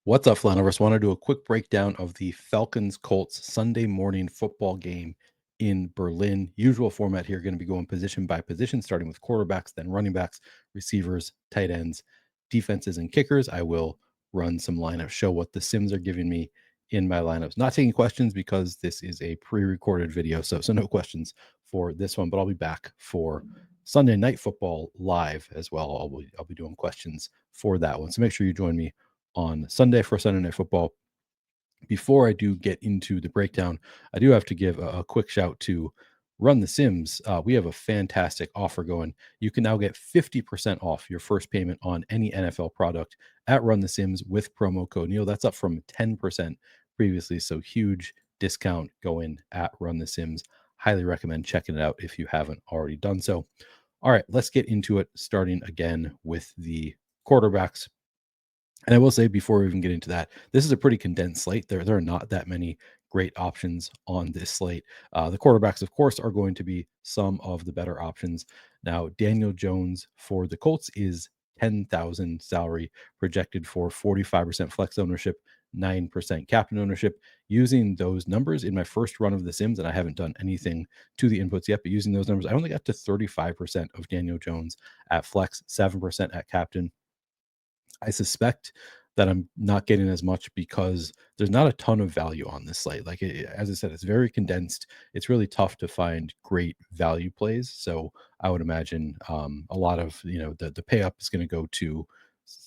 What's up, Flaniverse? Want to do a quick breakdown of the Falcons-Colts Sunday morning football game in Berlin. Usual format here, going to be going position by position, starting with quarterbacks, then running backs, receivers, tight ends, defenses, and kickers. I will run some lineups, show what the Sims are giving me in my lineups. Not taking questions because this is a pre-recorded video, so no questions for this one. But I'll be back for Sunday Night Football live as well. I'll be doing questions for that one. So make sure you join me on Sunday for Sunday Night Football. Before I do get into the breakdown, I do have to give a quick shout to Run the Sims. We have a fantastic offer going. You can now get 50% off your first payment on any NFL product at Run the Sims with promo code Neil. That's up from 10% previously. So huge discount going at Run the Sims. Highly recommend checking it out if you haven't already done so. All right, let's get into it, starting again with the quarterbacks. And I will say before we even get into that, this is a pretty condensed slate. There are not that many great options on this slate. The quarterbacks, of course, are going to be some of the better options. Now, Daniel Jones for the Colts is 10,000 salary, projected for 45% flex ownership, 9% captain ownership. Using those numbers in my first run of the Sims, and I haven't done anything to the inputs yet, but using those numbers, I only got to 35% of Daniel Jones at flex, 7% at captain. I suspect that I'm not getting as much because there's not a ton of value on this slate. Like as I said, it's very condensed. It's really tough to find great value plays. So I would imagine a lot of the pay up is going to go to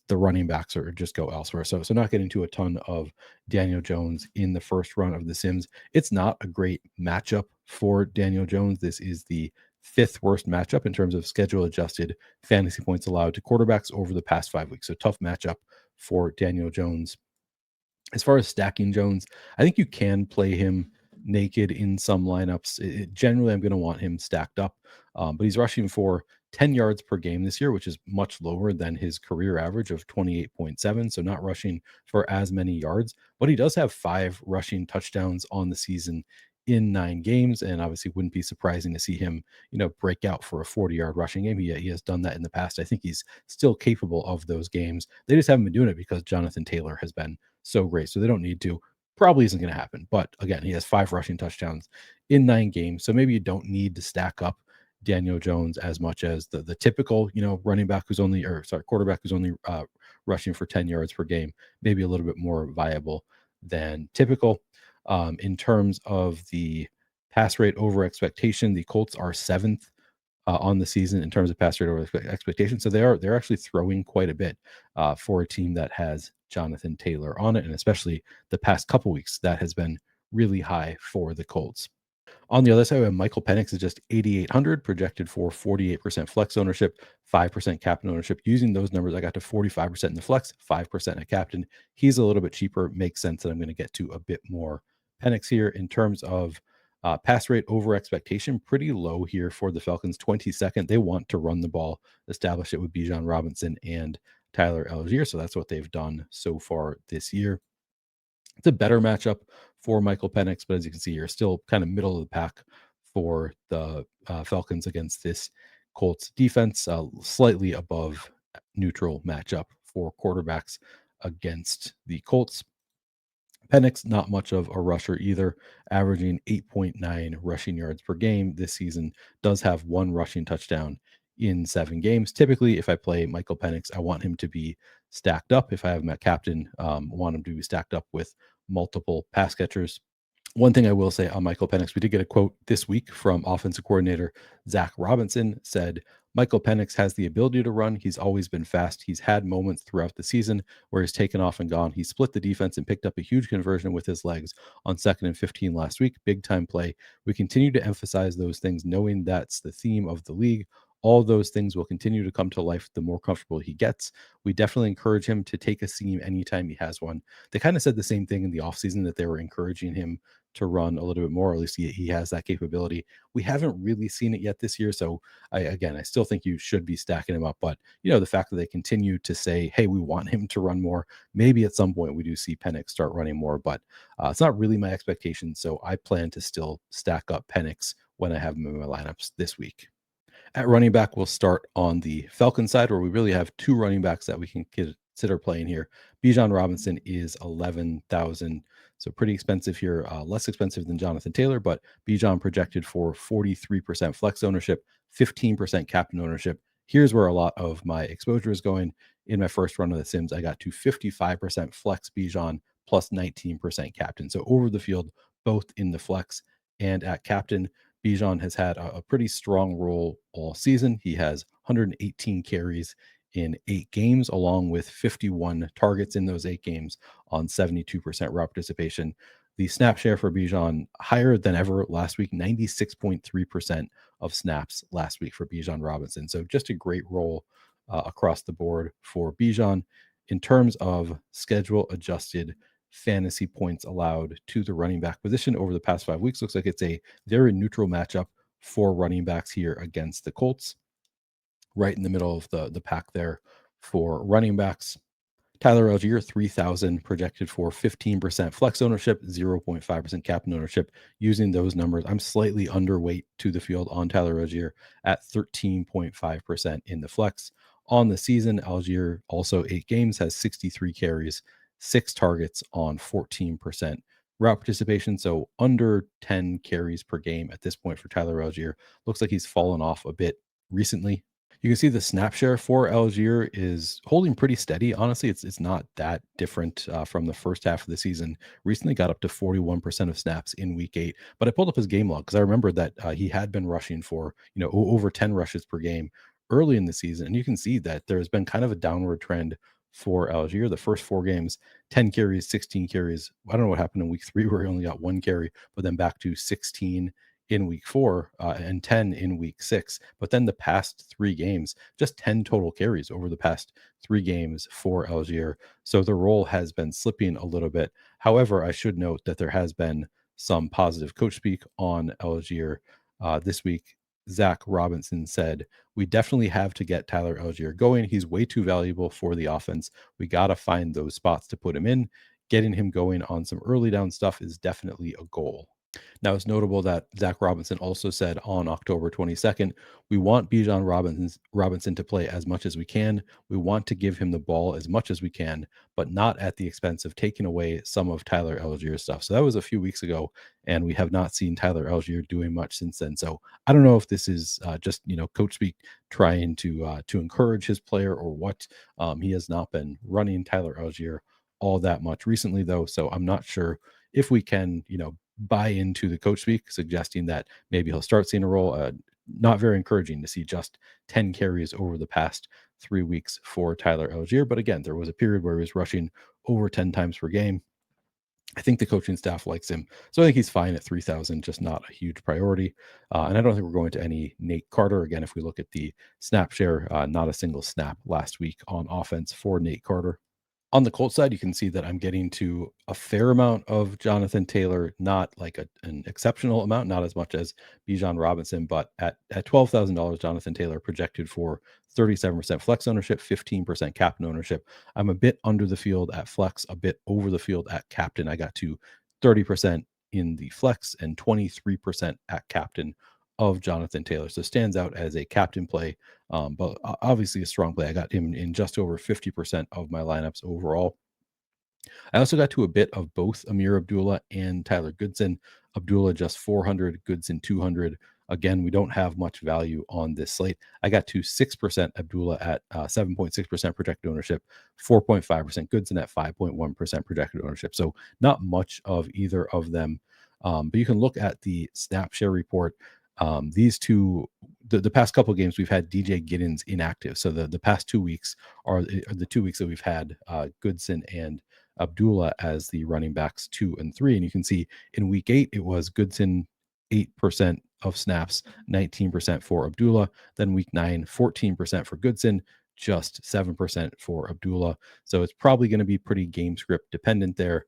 the running backs or just go elsewhere. So not getting to a ton of Daniel Jones in the first run of the Sims. It's not a great matchup for Daniel Jones. This is the fifth worst matchup in terms of schedule adjusted fantasy points allowed to quarterbacks over the past 5 weeks. So tough matchup for Daniel Jones. As far as stacking Jones, I think you can play him naked in some lineups. Generally, I'm going to want him stacked up, but he's rushing for 10 yards per game this year, which is much lower than his career average of 28.7. So not rushing for as many yards, but he does have 5 rushing touchdowns on the season in 9 games, and obviously wouldn't be surprising to see him, break out for a 40-yard rushing game. He has done that in the past. I think he's still capable of those games. They just haven't been doing it because Jonathan Taylor has been so great. So they don't need to. Probably isn't going to happen. But again, he has 5 rushing touchdowns in 9 games. So maybe you don't need to stack up Daniel Jones as much as the typical, running back who's only, quarterback who's only rushing for 10 yards per game, maybe a little bit more viable than typical. In terms of the pass rate over expectation, the Colts are 7th on the season in terms of pass rate over expectation. So they're actually throwing quite a bit for a team that has Jonathan Taylor on it, and especially the past couple weeks that has been really high for the Colts. On the other side, we have Michael Penix is just 8,800, projected for 48% flex ownership, 5% captain ownership. Using those numbers, I got to 45% in the flex, 5% a captain. He's a little bit cheaper. Makes sense that I'm going to get to a bit more Penix here. In terms of pass rate over expectation, pretty low here for the Falcons. 22nd. They want to run the ball, establish it with Bijan Robinson and Tyler Algier. So that's what they've done so far this year. It's a better matchup for Michael Penix, but as you can see here, still kind of middle of the pack for the Falcons against this Colts defense, slightly above neutral matchup for quarterbacks against the Colts. Penix, not much of a rusher either, averaging 8.9 rushing yards per game this season, does have 1 rushing touchdown in 7 games. Typically, if I play Michael Penix, I want him to be stacked up. If I have him at captain, I want him to be stacked up with multiple pass catchers. One thing I will say on Michael Penix, we did get a quote this week from offensive coordinator Zach Robinson, said, Michael Penix has the ability to run. He's always been fast. He's had moments throughout the season where he's taken off and gone. He split the defense and picked up a huge conversion with his legs on 2nd and 15 last week. Big time play. We continue to emphasize those things, knowing that's the theme of the league. All those things will continue to come to life the more comfortable he gets. We definitely encourage him to take a seam anytime he has one. They kind of said the same thing in the offseason, that they were encouraging him to run a little bit more, or at least he has that capability. We haven't really seen it yet this year. So I still think you should be stacking him up. But, the fact that they continue to say, hey, we want him to run more, maybe at some point we do see Penix start running more, but it's not really my expectation. So I plan to still stack up Penix when I have him in my lineups this week. At running back, we'll start on the Falcon side, where we really have 2 running backs that we can consider playing here. Bijan Robinson is 11,000, so pretty expensive here. Less expensive than Jonathan Taylor, but Bijan projected for 43% flex ownership, 15% captain ownership. Here's where a lot of my exposure is going. In my first run of the Sims, I got to 55% flex Bijan plus 19% captain. So over the field, both in the flex and at captain. Bijan has had a pretty strong role all season. He has 118 carries in 8 games, along with 51 targets in those 8 games on 72% route participation. The snap share for Bijan higher than ever last week, 96.3% of snaps last week for Bijan Robinson. So just a great role across the board for Bijan. In terms of schedule adjusted fantasy points allowed to the running back position over the past 5 weeks, looks like it's a very neutral matchup for running backs here against the Colts, right in the middle of the pack there for running backs. Tyler Algier, 3,000 projected for 15% flex ownership, 0.5% captain ownership. Using those numbers, I'm slightly underweight to the field on Tyler Algier at 13.5% in the flex. On the season, Algier, also 8 games, has 63 carries, 6 targets on 14% route participation. So under 10 carries per game at this point for Tyler Algier. Looks like he's fallen off a bit recently. You can see the snap share for Algier is holding pretty steady. Honestly, it's not that different from the first half of the season. Recently got up to 41% of snaps in week 8. But I pulled up his game log because I remember that he had been rushing for over 10 rushes per game early in the season, and you can see that there has been kind of a downward trend for Algier. The first 4 games, 10 carries, 16 carries. I don't know what happened in week 3 where he only got 1 carry, but then back to 16 in week 4 and 10 in week 6. But then the past 3 games, just 10 total carries over the past 3 games for Algier. So the role has been slipping a little bit. However, I should note that there has been some positive coach speak on Algier this week. Zach Robinson said, "We definitely have to get Tyler Algier going. He's way too valuable for the offense. We got to find those spots to put him in. Getting him going on some early down stuff is definitely a goal." Now, it's notable that Zach Robinson also said on October 22nd, "We want Bijan Robinson to play as much as we can. We want to give him the ball as much as we can, but not at the expense of taking away some of Tyler Algier's stuff." So that was a few weeks ago, and we have not seen Tyler Algier doing much since then. So I don't know if this is just coach speak trying to encourage his player or what. He has not been running Tyler Algier all that much recently, though. So I'm not sure if we can buy into the coach speak, suggesting that maybe he'll start seeing a role. Not very encouraging to see just 10 carries over the past 3 weeks for Tyler Algier. But again, there was a period where he was rushing over 10 times per game. I think the coaching staff likes him. So I think he's fine at 3,000, just not a huge priority. And I don't think we're going to any Nate Carter. Again, if we look at the snap share, not a single snap last week on offense for Nate Carter. On the Colts side, you can see that I'm getting to a fair amount of Jonathan Taylor, not like an exceptional amount, not as much as Bijan Robinson, but at $12,000, Jonathan Taylor projected for 37% flex ownership, 15% captain ownership. I'm a bit under the field at flex, a bit over the field at captain. I got to 30% in the flex and 23% at captain of Jonathan Taylor. So stands out as a captain play, but obviously a strong play. I got him in just over 50% of my lineups overall. I also got to a bit of both Amir Abdullah and Tyler Goodson. Abdullah just 400, Goodson 200. Again, we don't have much value on this slate. I got to 6% Abdullah at 7.6% projected ownership, 4.5% Goodson at 5.1% projected ownership. So not much of either of them. But you can look at the snap share report. These two, the past couple of games, we've had DJ Giddens inactive. So the past 2 weeks are the 2 weeks that we've had Goodson and Abdullah as the running backs 2 and 3. And you can see in week 8, it was Goodson 8% of snaps, 19% for Abdullah. Then week 9, 14% for Goodson, just 7% for Abdullah. So it's probably going to be pretty game script dependent there.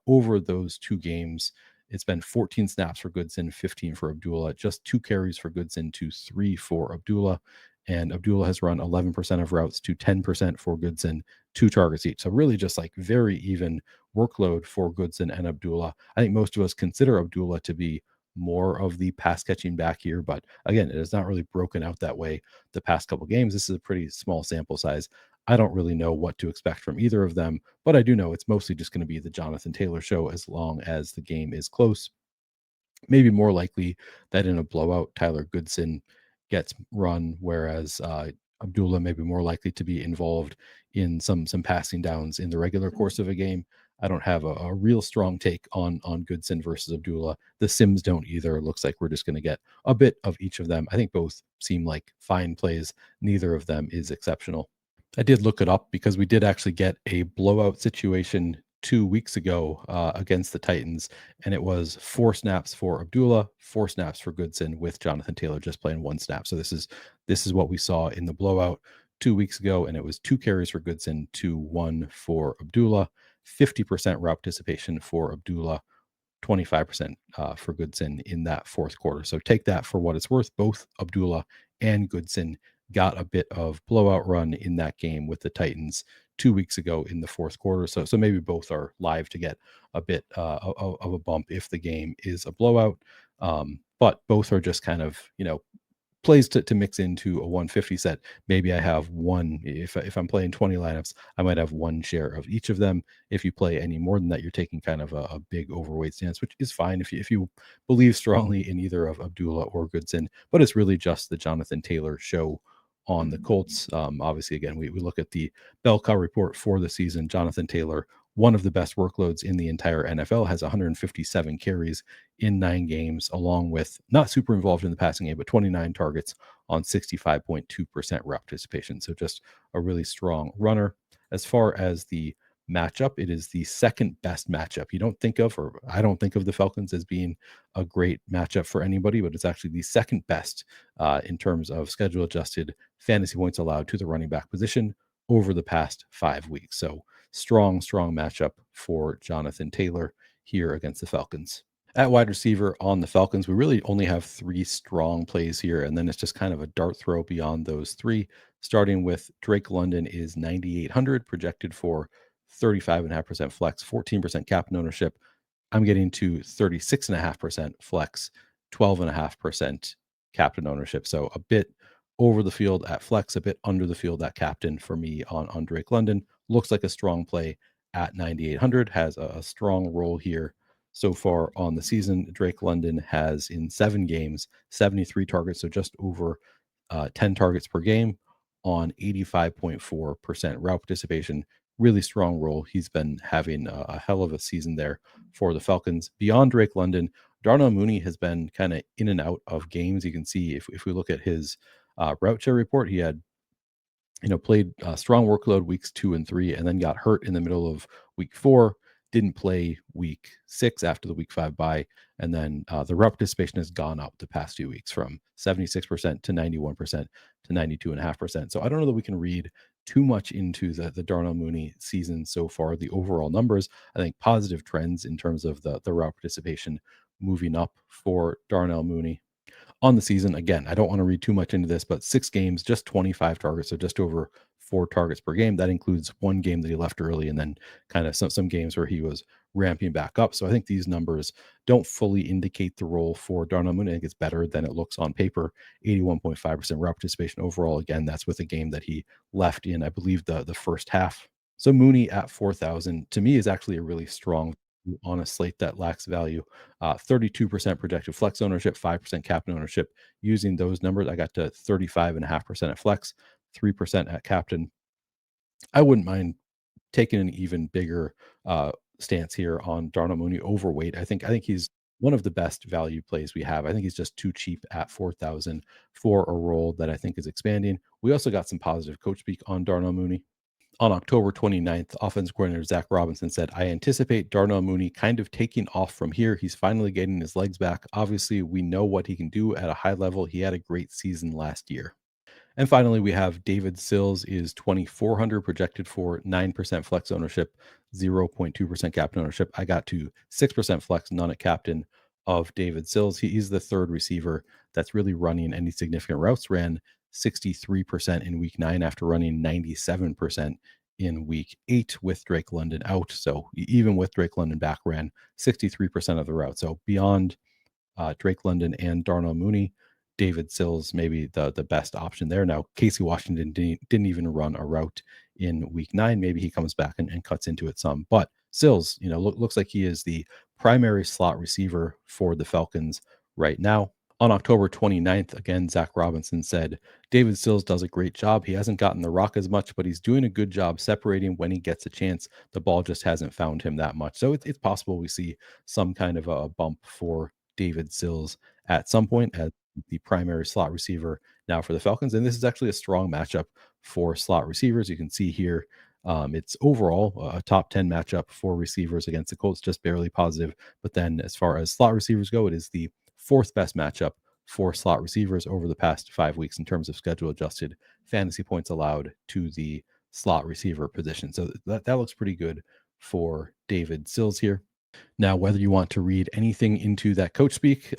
Over those 2 games, it's been 14 snaps for Goodson, 15 for Abdullah, just 2 carries for Goodson to 3 for Abdullah. And Abdullah has run 11% of routes to 10% for Goodson, 2 targets each. So really just like very even workload for Goodson and Abdullah. I think most of us consider Abdullah to be more of the pass catching back here, but again, it is not really broken out that way the past couple games. This is a pretty small sample size. I don't really know what to expect from either of them, but I do know it's mostly just going to be the Jonathan Taylor show as long as the game is close. Maybe more likely that in a blowout, Tyler Goodson gets run, whereas Abdullah may be more likely to be involved in some passing downs in the regular course of a game. I don't have a real strong take on Goodson versus Abdullah. The Sims don't either. It looks like we're just going to get a bit of each of them. I think both seem like fine plays. Neither of them is exceptional. I did look it up because we did actually get a blowout situation 2 weeks ago against the Titans, and it was 4 snaps for Abdullah, 4 snaps for Goodson, with Jonathan Taylor just playing 1 snap. So this is what we saw in the blowout 2 weeks ago, and it was 2 carries for Goodson to 1 for Abdullah, 50% route participation for Abdullah, 25% for Goodson in that fourth quarter. So take that for what it's worth. Both Abdullah and Goodson got a bit of blowout run in that game with the Titans 2 weeks ago in the fourth quarter. So maybe both are live to get a bit of a bump if the game is a blowout. But both are just kind of, plays to mix into a 150 set. Maybe I have one, if I'm playing 20 lineups, I might have one share of each of them. If you play any more than that, you're taking kind of a big overweight stance, which is fine if you believe strongly in either of Abdullah or Goodson. But it's really just the Jonathan Taylor show on the Colts. Obviously, again, we look at the bell cow report for the season. Jonathan Taylor, one of the best workloads in the entire NFL, has 157 carries in 9 games, along with, not super involved in the passing game, but 29 targets on 65.2% route participation. So just a really strong runner. As far as the matchup, it is the second best matchup. You don't think of, or I don't think of the Falcons as being a great matchup for anybody, but it's actually the second best in terms of schedule adjusted fantasy points allowed to the running back position over the past 5 weeks. So strong matchup for Jonathan Taylor here against the Falcons. At wide receiver on the Falcons, we really only have 3 strong plays here, and then it's just kind of a dart throw beyond those 3. Starting with Drake London is 9,800, projected for 35.5% flex, 14% cap and ownership. I'm getting to 36.5% flex, 12.5% captain ownership. So a bit over the field at flex, a bit under the field at captain for me on Drake London. Looks like a strong play at 9,800, has a strong role here. So far on the season, Drake London has in 7 games, 73 targets, so just over 10 targets per game on 85.4% route participation. Really strong role. He's been having a hell of a season there for the Falcons. Beyond Drake London, Darnell Mooney has been kind of in and out of games. You can see if we look at his route share report, he had played strong workload weeks 2 and 3, and then got hurt in the middle of week 4. Didn't play week 6 after the week 5 bye, and then the route participation has gone up the past 2 weeks from 76% to 91% to 92.5%. So I don't know that we can read too much into the Darnell Mooney season so far. The overall numbers, I think, positive trends in terms of the route participation moving up for Darnell Mooney on the season. Again, I don't want to read too much into this, but 6 games, just 25 targets, so just over 4 targets per game. That includes one game that he left early, and then kind of some games where he was ramping back up. So I think these numbers don't fully indicate the role for Darnell Mooney. I think it's better than it looks on paper. 81.5% route participation overall. Again, that's with a game that he left in, I believe, the first half. So Mooney at 4,000 to me is actually a really strong on a slate that lacks value. 32% projected flex ownership, 5% captain ownership. Using those numbers, I got to 35.5% at flex, 3% at captain. I wouldn't mind taking an even bigger stance here on Darnell Mooney overweight. I think he's one of the best value plays we have. I think he's just too cheap at 4,000 for a role that I think is expanding. We also got some positive coach speak on Darnell Mooney. On October 29th, offensive coordinator Zach Robinson said, "I anticipate Darnell Mooney kind of taking off from here. He's finally getting his legs back. Obviously, we know what he can do at a high level. He had a great season last year." And finally, we have David Sills is 2,400, projected for 9% flex ownership, 0.2% captain ownership. I got to 6% flex, none at captain of David Sills. He's the third receiver that's really running any significant routes. Ran 63% in week 9 after running 97% in week 8 with Drake London out. So even with Drake London back, ran 63% of the route. So beyond Drake London and Darnell Mooney, David Sills maybe the best option there. Now, Casey Washington didn't even run a route in week 9. Maybe he comes back and cuts into it some. But Sills, looks like he is the primary slot receiver for the Falcons right now. On October 29th, again, Zach Robinson said, David Sills does a great job. He hasn't gotten the rock as much, but he's doing a good job separating when he gets a chance. The ball just hasn't found him that much. So it's possible we see some kind of a bump for David Sills at some point as the primary slot receiver now for the Falcons. And this is actually a strong matchup for slot receivers. You can see here it's overall a top 10 matchup for receivers against the Colts, just barely positive. But then as far as slot receivers go, it is the fourth best matchup for slot receivers over the past 5 weeks in terms of schedule adjusted fantasy points allowed to the slot receiver position. So that looks pretty good for David Sills here. Now, whether you want to read anything into that coach speak,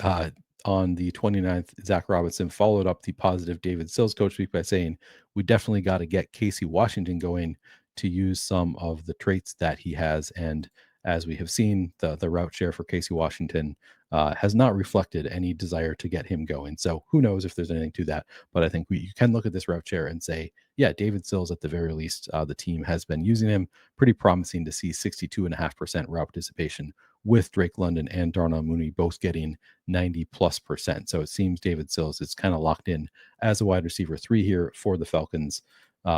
on the 29th, Zach Robinson followed up the positive David Sills coach speak by saying, we definitely got to get Casey Washington going to use some of the traits that he has. And as we have seen, the route share for Casey Washington has not reflected any desire to get him going. So who knows if there's anything to that. But I think you can look at this route share and say, yeah, David Sills at the very least, the team has been using him. Pretty promising to see 62.5% route participation with Drake London and Darnell Mooney both getting 90+%. So it seems David Sills is kind of locked in as a wide receiver 3 here for the Falcons,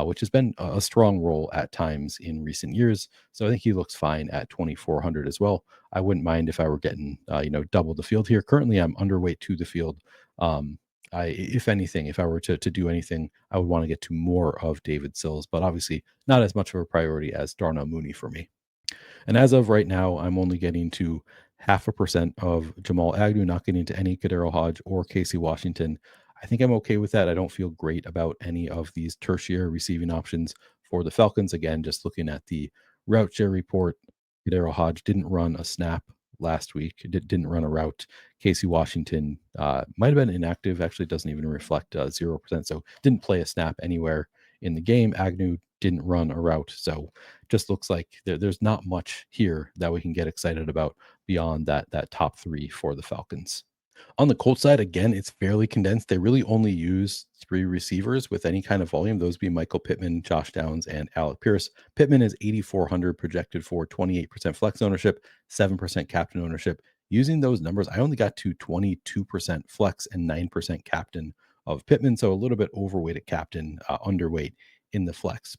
which has been a strong role at times in recent years. So I think he looks fine at 2,400 as well. I wouldn't mind if I were getting, double the field here. Currently, I'm underweight to the field. If anything, if I were to do anything, I would want to get to more of David Sills, but obviously not as much of a priority as Darnell Mooney for me. And as of right now, I'm only getting to 0.5% of Jamal Agnew, not getting to any Kadero Hodge or Casey Washington. I think I'm okay with that. I don't feel great about any of these tertiary receiving options for the Falcons. Again, just looking at the route share report, Kadero Hodge didn't run a snap last week. Didn't run a route. Casey Washington might have been inactive. Actually, doesn't even reflect 0%. So didn't play a snap anywhere in the game. Agnew didn't run a route. So just looks like there's not much here that we can get excited about beyond that top 3 for the Falcons. On the Colts side, again, it's fairly condensed. They really only use 3 receivers with any kind of volume. Those be Michael Pittman, Josh Downs, and Alec Pierce. Pittman is 8,400 projected for 28% flex ownership, 7% captain ownership. Using those numbers, I only got to 22% flex and 9% captain of Pittman. So a little bit overweight at captain, underweight in the flex.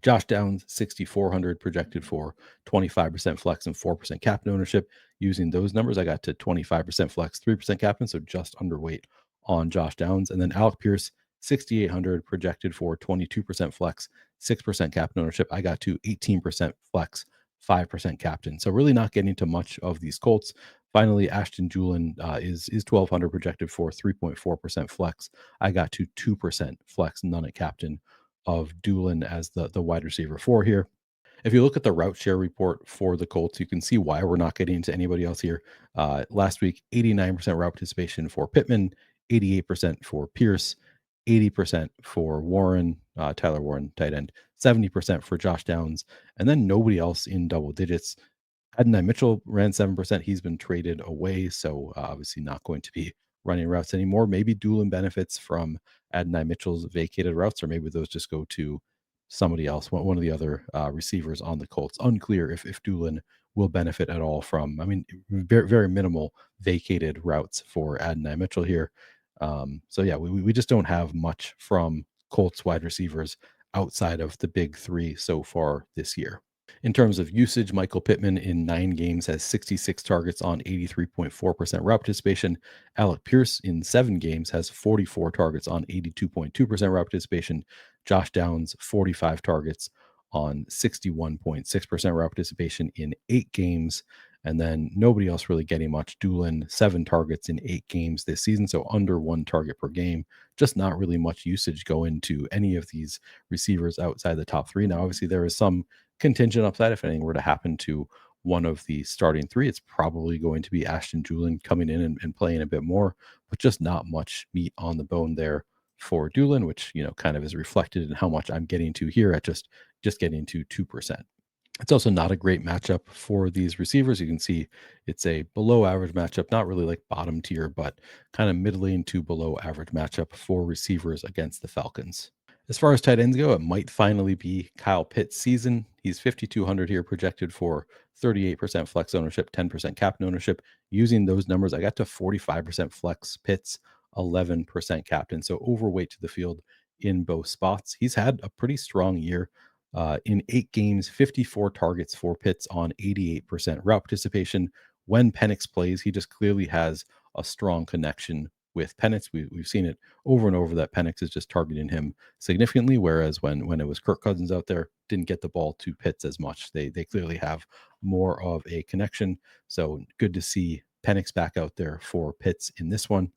Josh Downs, 6,400 projected for 25% flex and 4% captain ownership. Using those numbers, I got to 25% flex, 3% captain, so just underweight on Josh Downs. And then Alec Pierce, 6,800 projected for 22% flex, 6% captain ownership. I got to 18% flex, 5% captain. So really not getting to much of these Colts. Finally, Ashton Julian is 1,200 projected for 3.4% flex. I got to 2% flex, none at captain of Doolin as the wide receiver 4 here. If you look at the route share report for the Colts, you can see why we're not getting into anybody else here. Last week, 89% route participation for Pittman, 88% for Pierce, 80% for Warren, Tyler Warren, tight end, 70% for Josh Downs, and then nobody else in double digits. Adonai Mitchell ran 7%. He's been traded away, so obviously not going to be running routes anymore. Maybe Doolin benefits from Adonai Mitchell's vacated routes, or maybe those just go to somebody else, one of the other receivers on the Colts. Unclear if Doolin will benefit at all from, very, very minimal vacated routes for Adonai Mitchell here. So yeah, we just don't have much from Colts wide receivers outside of the big 3 so far this year. In terms of usage, Michael Pittman in 9 games has 66 targets on 83.4% route participation. Alec Pierce in 7 games has 44 targets on 82.2% route participation. Josh Downs, 45 targets on 61.6% route participation in 8 games. And then nobody else really getting much. Doolin, 7 targets in 8 games this season, so under 1 target per game. Just not really much usage going to any of these receivers outside the top 3. Now, obviously, there is some contingent upside. If anything were to happen to one of the starting 3, it's probably going to be Ashton Julian coming in and playing a bit more, but just not much meat on the bone there for Doolin, which, kind of is reflected in how much I'm getting to here at just getting to 2%. It's also not a great matchup for these receivers. You can see it's a below average matchup, not really like bottom tier, but kind of middling to below average matchup for receivers against the Falcons. As far as tight ends go, it might finally be Kyle Pitts' season. He's 5,200 here, projected for 38% flex ownership, 10% captain ownership. Using those numbers, I got to 45% flex Pitts, 11% captain. So overweight to the field in both spots. He's had a pretty strong year. In 8 games, 54 targets for Pitts on 88% route participation. When Penix plays, he just clearly has a strong connection with Penix. We've seen it over and over that Penix is just targeting him significantly. Whereas when it was Kirk Cousins out there, didn't get the ball to Pitts as much. They clearly have more of a connection. So good to see Penix back out there for Pitts in this one.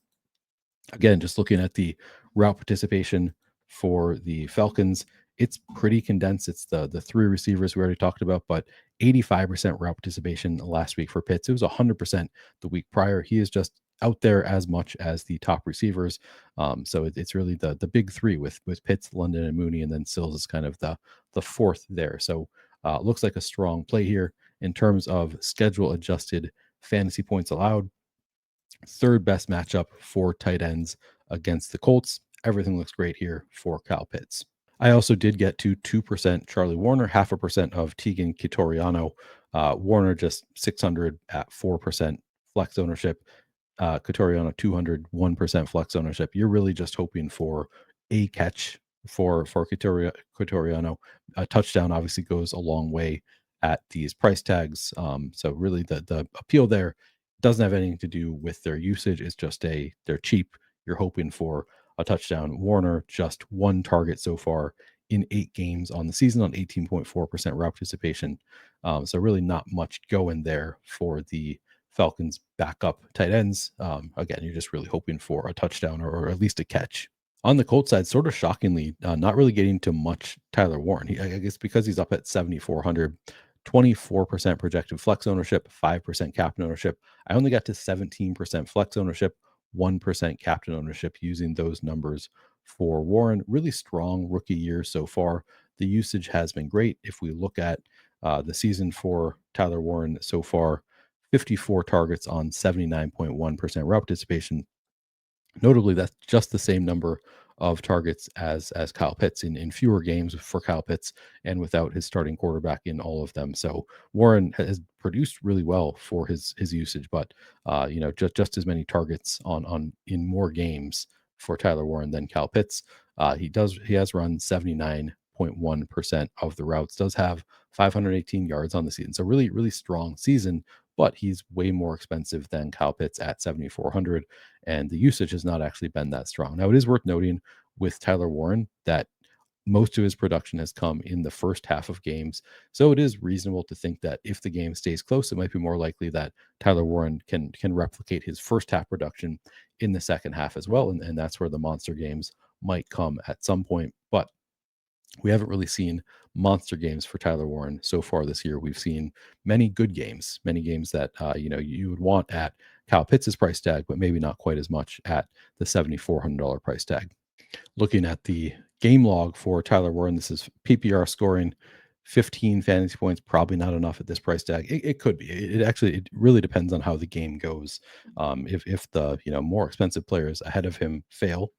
Again, just looking at the route participation for the Falcons, it's pretty condensed. It's the three receivers we already talked about, but 85% route participation last week for Pitts. It was 100% the week prior. He is just out there as much as the top receivers. So it's really the big three with Pitts, London, and Mooney, and then Sills is kind of the fourth there. So looks like a strong play here in terms of schedule adjusted fantasy points allowed. Third best matchup for tight ends against the Colts. Everything looks great here for Kyle Pitts. I also did get to 2% Charlie Warner, 0.5% of Tegan Kitoriano. Warner just 600 at 4% flex ownership. Cotoriano 201% flex ownership. You're really just hoping for a catch for Cotoriano. A touchdown obviously goes a long way at these price tags. So really the appeal there doesn't have anything to do with their usage. It's just they're cheap. You're hoping for a touchdown. Warner just one target so far in 8 games on the season on 18.4% route participation. So really not much going there for the Falcons backup tight ends. Again, you're just really hoping for a touchdown or at least a catch. On the Colts side, sort of shockingly, not really getting to much Tyler Warren. I guess because he's up at 7,400, 24% projected flex ownership, 5% captain ownership. I only got to 17% flex ownership, 1% captain ownership using those numbers for Warren. Really strong rookie year so far. The usage has been great. If we look at the season for Tyler Warren so far, 54 targets on 79.1% route participation. Notably, that's just the same number of targets as Kyle Pitts in fewer games for Kyle Pitts and without his starting quarterback in all of them. So Warren has produced really well for his usage, but just as many targets on in more games for Tyler Warren than Kyle Pitts. He has run 79.1% of the routes, does have 518 yards on the season. So really, really strong season, but he's way more expensive than Kyle Pitts at 7,400, and the usage has not actually been that strong. Now, it is worth noting with Tyler Warren that most of his production has come in the first half of games. So it is reasonable to think that if the game stays close, it might be more likely that Tyler Warren can replicate his first half production in the second half as well. And that's where the monster games might come at some point. But we haven't really seen monster games for Tyler Warren so far this year. We've seen many good games, many games that you would want at Kyle Pitts' price tag, but maybe not quite as much at the $7,400 price tag. Looking at the game log for Tyler Warren, this is PPR scoring 15 fantasy points, probably not enough at this price tag. It could be. It really depends on how the game goes. If the more expensive players ahead of him fail,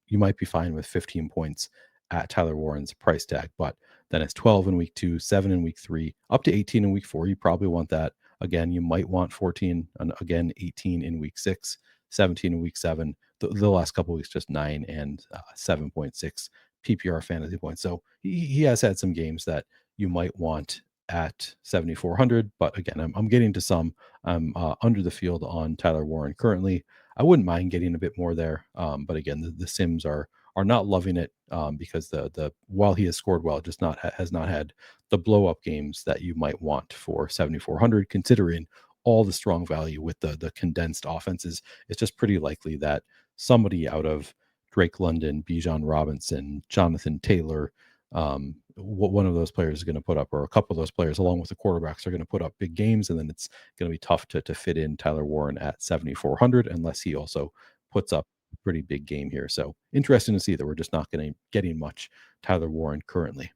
you might be fine with 15 points at Tyler Warren's price tag. But then it's 12 in week 2, 7 in week 3, up to 18 in week 4. You probably want that. Again, you might want 14, and again 18 in week 6, 17 in week 7. The last couple of weeks, just 9 and 7.6 PPR fantasy points. So he has had some games that you might want at 7,400. But again, I'm getting to some. I'm under the field on Tyler Warren currently. I wouldn't mind getting a bit more there. But again, the Sims are not loving it because the while he has scored well, just has not had the blow up games that you might want for 7,400, considering all the strong value with the condensed offenses. It's just pretty likely that somebody out of Drake London, Bijan Robinson, Jonathan Taylor, one of those players is going to put up, or a couple of those players, along with the quarterbacks, are going to put up big games, and then it's going to be tough to fit in Tyler Warren at 7,400 unless he also puts up a pretty big game here. So interesting to see that we're just not getting much Tyler Warren currently.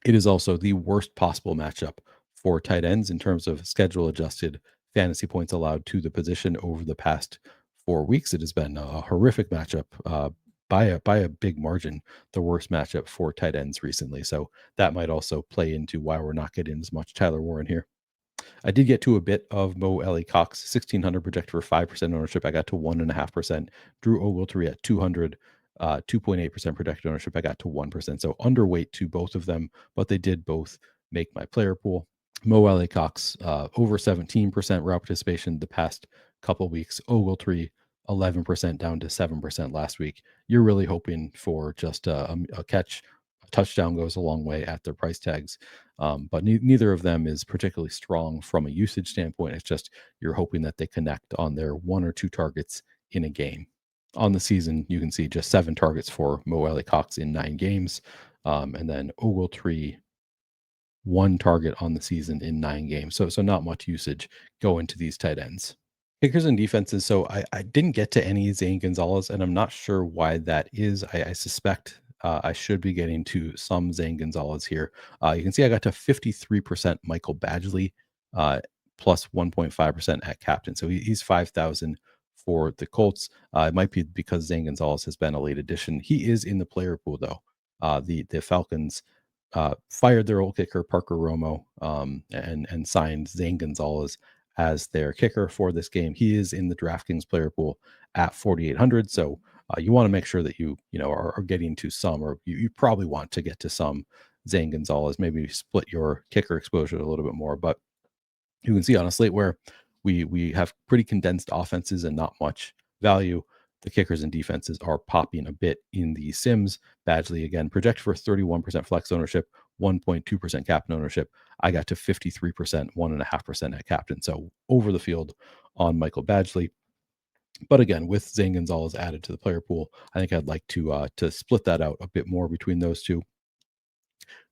It is also the worst possible matchup for tight ends in terms of schedule adjusted fantasy points allowed to the position over the past 4 weeks. It has been a horrific matchup by a big margin, the worst matchup for tight ends recently. So that might also play into why we're not getting as much Tyler Warren here. I did get to a bit of Mo Ellie Cox, 1,600 projected for 5% ownership. I got to 1.5%. Drew Ogletree at 200, 2.8% projected ownership. I got to 1%. So underweight to both of them, but they did both make my player pool. Mo Ellie Cox, over 17% route participation the past couple weeks. Ogletree, 11% down to 7% last week. You're really hoping for just a catch. A touchdown goes a long way at their price tags. But neither of them is particularly strong from a usage standpoint. It's just you're hoping that they connect on their one or two targets in a game. On the season, you can see just 7 targets for Mo Ellie Cox in 9 games. And then Ogletree, 1 target on the season in 9 games. So not much usage going to these tight ends. Kickers and defenses. So I didn't get to any Zane Gonzalez, and I'm not sure why that is. I suspect I should be getting to some Zane Gonzalez here. You can see I got to 53% Michael Badgley, plus 1.5% at captain. So he's 5,000 for the Colts. It might be because Zane Gonzalez has been a late addition. He is in the player pool though. The Falcons fired their old kicker Parker Romo, and signed Zane Gonzalez as their kicker for this game. He is in the DraftKings player pool at 4,800. So you want to make sure that you know are getting to some, or you probably want to get to some Zane Gonzalez. Maybe split your kicker exposure a little bit more, but you can see on a slate where we have pretty condensed offenses and not much value. The kickers and defenses are popping a bit in the Sims. Badgley again projected for 31% flex ownership, 1.2% captain ownership. I got to 53%, 1.5% at captain. So over the field on Michael Badgley. But again, with Zane Gonzalez added to the player pool, I think I'd like to split that out a bit more between those two.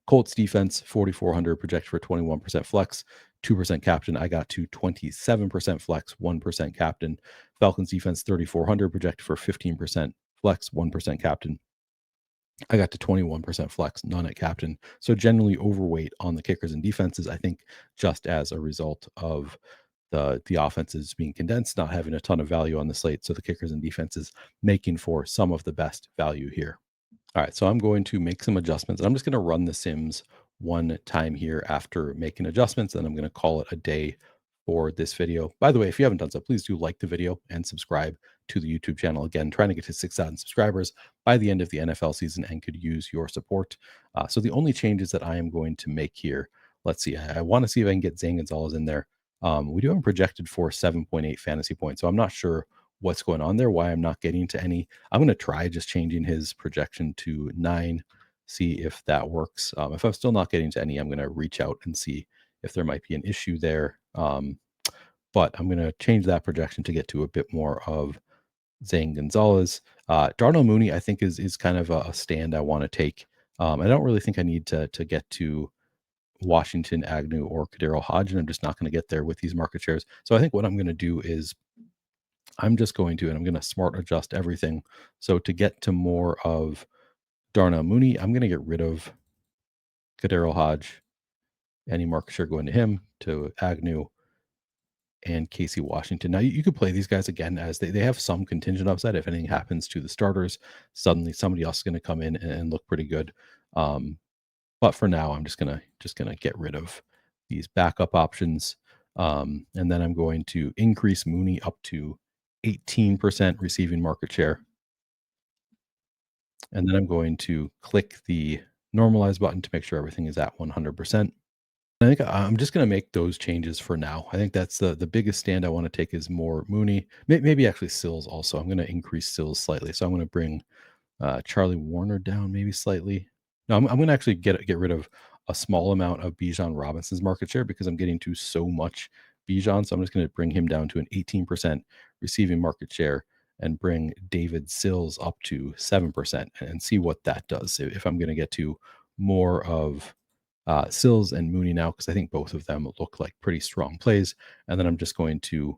Colts defense, 4,400 projected for 21% flex, 2% captain. I got to 27% flex, 1% captain. Falcons defense, 3,400 projected for 15% flex, 1% captain. I got to 21% flex, none at captain. So generally overweight on the kickers and defenses, I think just as a result of the offenses being condensed, not having a ton of value on the slate. So the kickers and defenses making for some of the best value here. All right, so I'm going to make some adjustments. I'm just going to run the Sims one time here after making adjustments, and I'm going to call it a day for this video. By the way, if you haven't done so, please do like the video and subscribe to the YouTube channel. Again, trying to get to 6,000 subscribers by the end of the NFL season and could use your support. So the only changes that I am going to make here, let's see, I want to see if I can get Zane Gonzalez in there. We do have him projected for 7.8 fantasy points, so I'm not sure what's going on there, why I'm not getting to any. I'm going to try just changing his projection to 9, see if that works. If I'm still not getting to any, I'm going to reach out and see if there might be an issue there. But I'm going to change that projection to get to a bit more of Zane Gonzalez. Darnell Mooney, I think, is kind of a stand I want to take. I don't really think I need to get to Washington, Agnew, or Kadero Hodgson. I'm just not going to get there with these market shares. So I think what I'm going to do is I'm just going to, and I'm going to smart adjust everything. So to get to more of Darnell Mooney, I'm going to get rid of Kadero Hodge, any market share going to him, to Agnew and Casey Washington. Now you could play these guys again as they have some contingent upside. If anything happens to the starters, suddenly somebody else is going to come in and look pretty good. But for now, I'm just gonna get rid of these backup options. And then I'm going to increase Mooney up to 18% receiving market share. And then I'm going to click the normalize button to make sure everything is at 100%. I think I'm just going to make those changes for now. I think that's the biggest stand I want to take is more Mooney, maybe actually Sills also. I'm going to increase Sills slightly. So I'm going to bring Charlie Warner down maybe slightly. No, I'm going to actually get rid of a small amount of Bijan Robinson's market share because I'm getting to so much Bijan. So I'm just going to bring him down to an 18% receiving market share and bring David Sills up to 7% and see what that does. If I'm going to get to more of Sills and Mooney now, because I think both of them look like pretty strong plays. And then I'm just going to,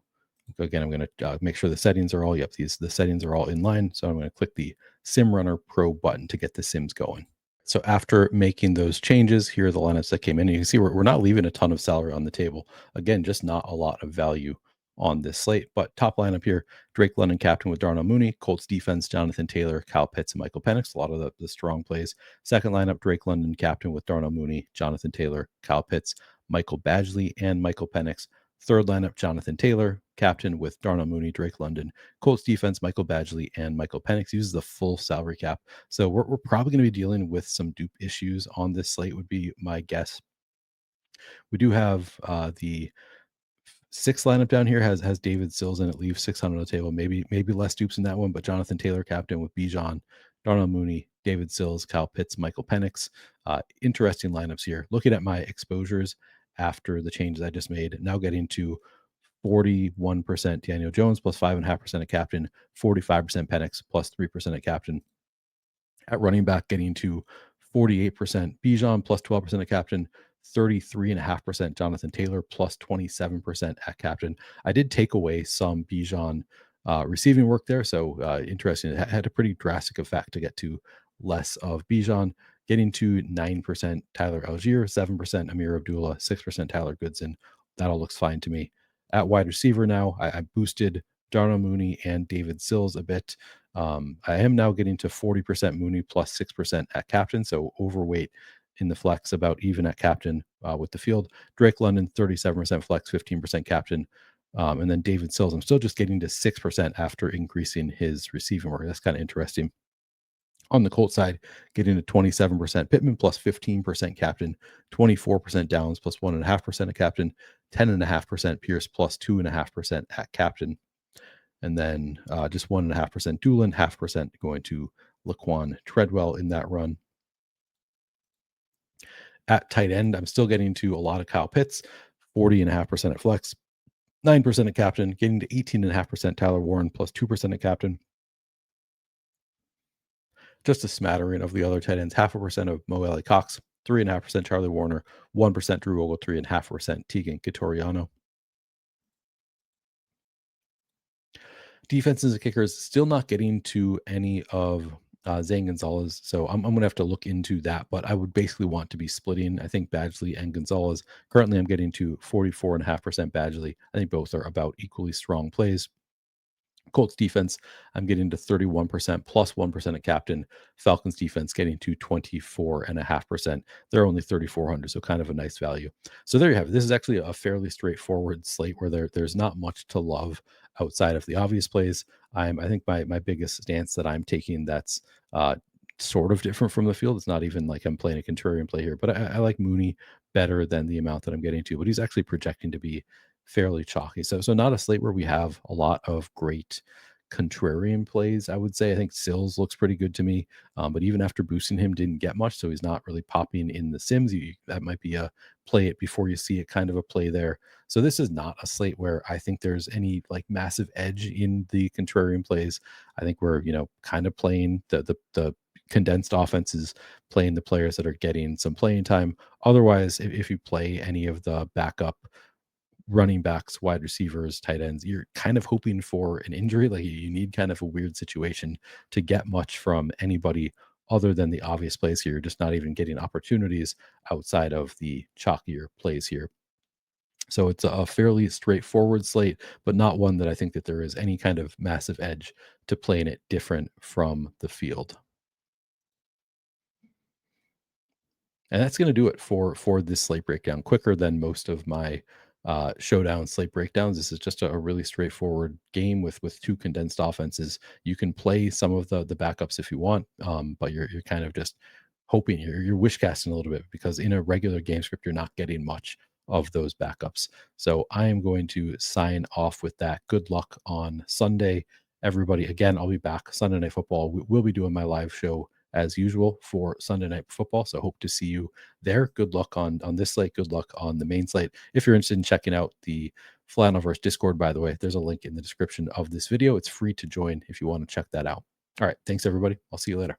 again, I'm going to make sure the settings are all, the settings are all in line. So I'm going to click the Sim Runner Pro button to get the Sims going. So after making those changes, here are the lineups that came in. And you can see we're not leaving a ton of salary on the table. Again, just not a lot of value on this slate. But top lineup here: Drake London captain with Darnell Mooney, Colts defense Jonathan Taylor, Kyle Pitts, and Michael Penix. A lot of the strong plays. Second lineup: Drake London captain with Darnell Mooney, Jonathan Taylor, Kyle Pitts, Michael Badgley, and Michael Penix. Third lineup: Jonathan Taylor captain with Darnell Mooney, Drake London, Colts defense Michael Badgley, and Michael Penix. Uses the full salary cap, so we're probably going to be dealing with some dupe issues on this slate, would be my guess. We do have the sixth lineup down here has David Sills in it, leaves 600 on the table. Maybe less dupes in that one, but Jonathan Taylor captain with Bijan, Darnell Mooney, David Sills, Kyle Pitts, Michael Penix. Interesting lineups here. Looking at my exposures after the changes I just made, now getting to 41% Daniel Jones plus 5.5% at captain, 45% Penix plus 3% at captain. At running back, getting to 48% Bijan plus 12% at captain, 33.5% Jonathan Taylor plus 27% at captain. I did take away some Bijan receiving work there, so interesting. It had a pretty drastic effect to get to less of Bijan, getting to 9% Tyler Algier, 7% Amir Abdullah, 6% Tyler Goodson. That all looks fine to me. At wide receiver now, I boosted Darnell Mooney and David Sills a bit. I am now getting to 40% Mooney plus 6% at captain, so overweight in the flex, about even at captain with the field. Drake London, 37% flex, 15% captain. And then David Sills, I'm still just getting to 6% after increasing his receiving work. That's kind of interesting. On the Colts side, getting to 27% Pittman plus 15% captain, 24% Downs plus 1.5% at captain, 10.5% Pierce plus 2.5% at captain. And then just 1.5% Doolin, 0.5% going to Laquan Treadwell in that run. At tight end, I'm still getting to a lot of Kyle Pitts, 40.5% at flex, 9% at captain, getting to 18.5% Tyler Warren plus 2% at captain. Just a smattering of the other tight ends, 0.5% of Mo Alley Cox, 3.5% Charlie Warner, 1% Drew Ogletree, and 0.5% Tegan Quitoriano. Defenses and kickers, still not getting to any of Zane Gonzalez. So I'm going to have to look into that, but I would basically want to be splitting, I think, Badgley and Gonzalez. Currently, I'm getting to 44.5% Badgley. I think both are about equally strong plays. Colts defense, I'm getting to 31% plus 1% at captain. Falcons defense getting to 24.5%. They're only 3,400, so kind of a nice value. So there you have it. This is actually a fairly straightforward slate where there's not much to love outside of the obvious plays. I think my biggest stance that I'm taking that's sort of different from the field. It's not even like I'm playing a contrarian play here, but I like Mooney better than the amount that I'm getting to, but he's actually projecting to be fairly chalky. So not a slate where we have a lot of great contrarian plays. I would say I think Sills looks pretty good to me, but even after boosting him, didn't get much, so he's not really popping in the sims. That might be a play it before you see it kind of a play there. So this is not a slate where I think there's any like massive edge in the contrarian plays. I think we're kind of playing the condensed offenses, playing the players that are getting some playing time. Otherwise, if you play any of the backup running backs, wide receivers, tight ends, you're kind of hoping for an injury. Like you need kind of a weird situation to get much from anybody other than the obvious plays here. You're just not even getting opportunities outside of the chalkier plays here. So it's a fairly straightforward slate, but not one that I think that there is any kind of massive edge to playing it different from the field. And that's going to do it for this slate breakdown. Quicker than most of my showdown slate breakdowns. This is just a really straightforward game with two condensed offenses. You can play some of the backups if you want, but you're kind of just hoping, you're wish casting a little bit, because in a regular game script you're not getting much of those backups. So I am going to sign off with that. Good luck on Sunday, everybody. Again, I'll be back Sunday Night Football. We'll be doing my live show as usual for Sunday Night Football. So hope to see you there. Good luck on this slate. Good luck on the main slate. If you're interested in checking out the Flannelverse Discord, by the way, there's a link in the description of this video. It's free to join if you want to check that out. All right. Thanks, everybody. I'll see you later.